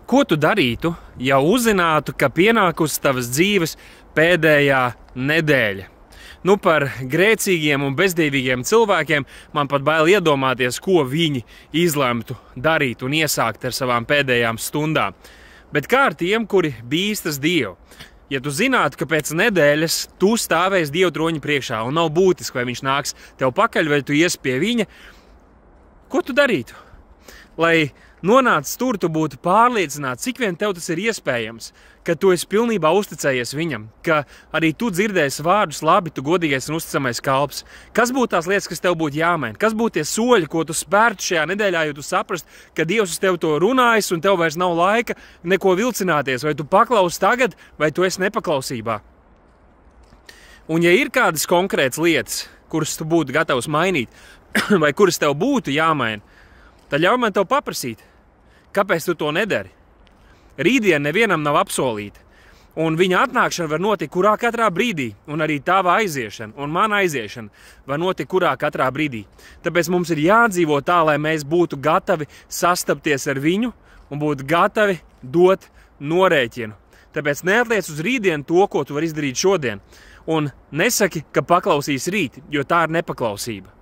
Ko tu darītu, ja uzzinātu, ka pienākusi tavas dzīves pēdējā nedēļa? Par grēcīgiem un bezdīvīgiem cilvēkiem man pat bail iedomāties, ko viņi izlemtu darīt un iesākt ar savām pēdējām stundām. Bet kā ar tiem, kuri bīstas Dievu? Ja tu zinātu, ka pēc nedēļas tu stāvēsi Dieva troņa priekšā un nav būtiski, vai viņš nāks tev pakaļ, vai tu iesi pie viņa, ko tu darītu? Lai nonācis tur, tu būtu pārliecināts, cik vien tev tas ir iespējams, ka tu esi pilnībā uzticējies viņam, ka arī tu dzirdēsi vārdus labi, tu godīgais un uzticamais kalps. Kas būtu tās lietas, kas tev būtu jāmaina? Kas būtu tie soļi, ko tu spērtu šajā nedēļā, jo tu saprast, ka Dievs uz tevi to runājis un tev vairs nav laika neko vilcināties, vai tu paklausi tagad, vai tu esi nepaklausībā? Un ja ir kādas konkrētas lietas, kuras tu būtu gatavs mainīt, vai kuras tev būtu jāmaina, tad ļauj man tev paprasīt, kāpēc tu to nedari? Rītdiena nevienam nav apsolīta, un viņa atnākšana var notikt kurā katrā brīdī, un arī tava aiziešana un mana aiziešana var notikt kurā katrā brīdī. Tāpēc mums ir jādzīvo tā, lai mēs būtu gatavi sastapties ar viņu un būtu gatavi dot norēķinu. Tāpēc neatliec uz rītdienu to, ko tu vari izdarīt šodien, un nesaki, ka paklausīs rīt, jo tā ir nepaklausība.